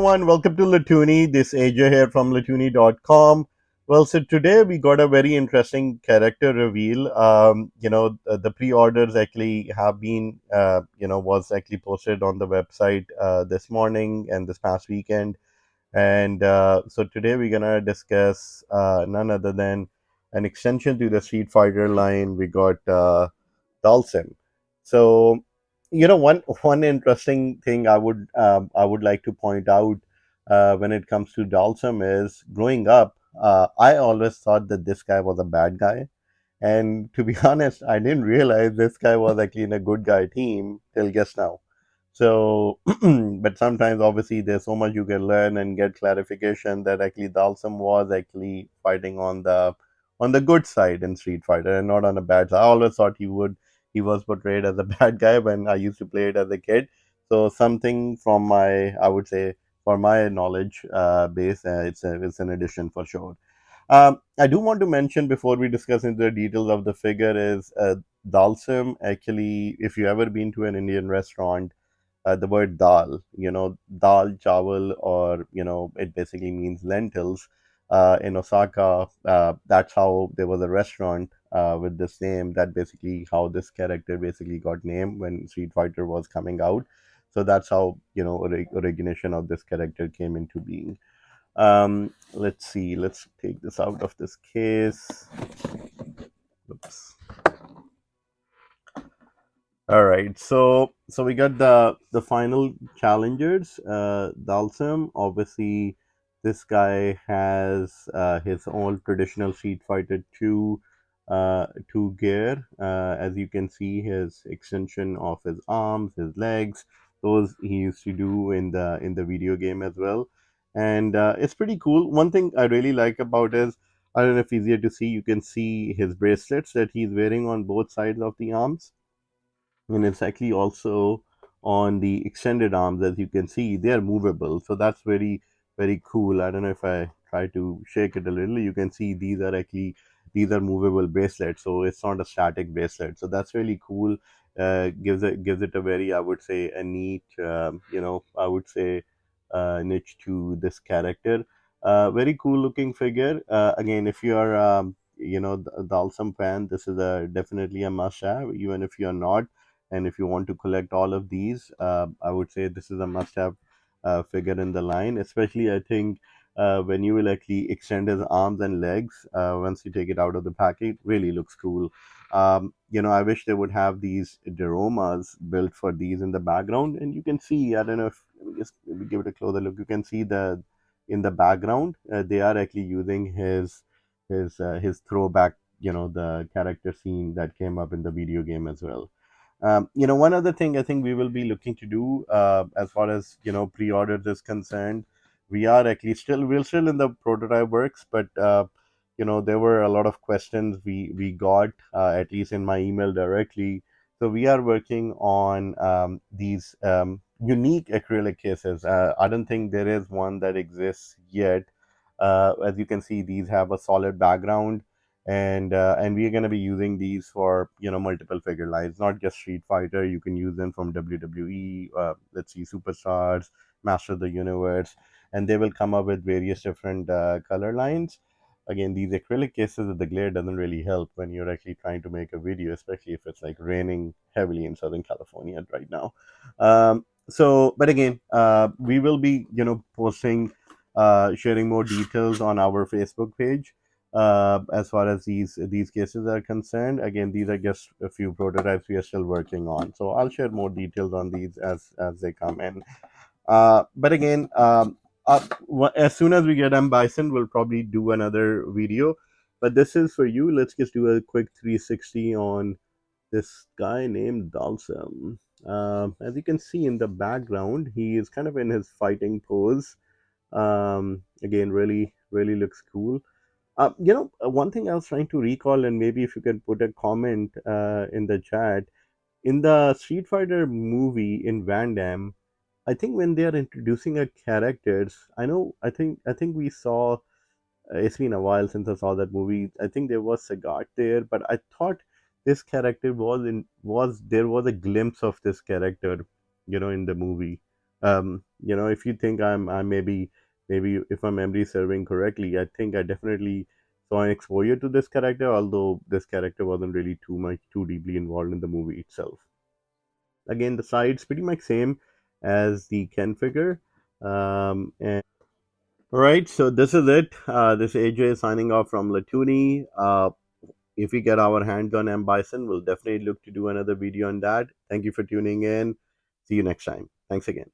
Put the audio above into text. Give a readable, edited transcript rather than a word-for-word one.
everyone. Welcome to Latoonie. This is AJ here from Latoonie.com. Well, so today we got a very interesting character reveal. The pre-orders actually have been, was actually posted on the website this morning and this past weekend. And so today we're gonna discuss none other than an extension to the Street Fighter line. We got Dhalsim. So, one interesting thing I would like to point out when it comes to Dhalsim is growing up, I always thought that this guy was a bad guy, and to be honest, I didn't realize this guy was actually in a good guy team till just now. So, but sometimes obviously there's so much you can learn and get clarification that actually Dalsum was actually fighting on the good side in Street Fighter and not on the bad side. I always thought he was portrayed as a bad guy when I used to play it as a kid. So something from my I would say for my knowledge base, it's an addition for sure. I do want to mention before we discuss into the details of the figure is Dalsim. Actually, if you ever been to an Indian restaurant, the word dal, dal chawal, or it basically means lentils. In Osaka, that's how there was a restaurant with this name. That basically how this character basically got named when Street Fighter was coming out. So that's how origination of this character came into being. Let's see. Let's take this out of this case. Oops. All right, so we got the final challengers. Dalsum, obviously, this guy has his own traditional Street Fighter two gear. As you can see, his extension of his arms, his legs, those he used to do in the video game as well, and it's pretty cool. One thing I really like about is I don't know if it's easier to see. You can see his bracelets that he's wearing on both sides of the arms, and it's actually also on the extended arms. As you can see, they are movable, so that's very cool. I don't know if I try to shake it a little, you can see these are movable bracelets, so it's not a static bracelet, so that's really cool. Gives it a very, I would say, a neat, I would say, niche to this character. Very cool looking figure. Again, if you are the Dalsum fan, this is a definitely a must have. Even if you are not, and if you want to collect all of these, I would say this is a must have figure in the line. Especially, I think when you will actually extend his arms and legs once you take it out of the packet, really looks cool. I wish they would have these dioramas built for these in the background, and you can see. I don't know if let me just maybe give it a closer look. You can see the in the background they are actually using his throwback, the character scene that came up in the video game as well. One other thing I think we will be looking to do, as far as pre-orders is concerned, we're still in the prototype works, but there were a lot of questions we got, at least in my email directly. So we are working on these unique acrylic cases. I don't think there is one that exists yet. As you can see, these have a solid background, and we're going to be using these for multiple figure lines, not just Street Fighter. You can use them from WWE, let's see, Superstars, Master of the Universe, and they will come up with various different color lines. Again, these acrylic cases with the glare doesn't really help when you're actually trying to make a video, especially if it's like raining heavily in Southern California right now. But again, we will be posting, sharing more details on our Facebook page as far as these cases are concerned. Again, these are just a few prototypes we are still working on, so I'll share more details on these as they come in. But again, as soon as we get M Bison, we'll probably do another video. But this is for you. Let's just do a quick 360 on this guy named Dhalsim. As you can see in the background, he is kind of in his fighting pose. Again, really looks cool. One thing I was trying to recall, and maybe if you can put a comment in the chat, in the Street Fighter movie in Van Damme, I think when they are introducing a characters, I think we saw. It's been a while since I saw that movie. I think there was Sagat there, but I thought this character was there was a glimpse of this character, in the movie. If you think I maybe if my memory is serving correctly, I think I definitely saw an exposure to this character, although this character wasn't really too deeply involved in the movie itself. Again, the side's pretty much same as the Ken figure. And all right, so this is it. This AJ signing off from Latoonie. If we get our hands on M Bison, we'll definitely look to do another video on that. Thank you for tuning in. See you next time. Thanks again.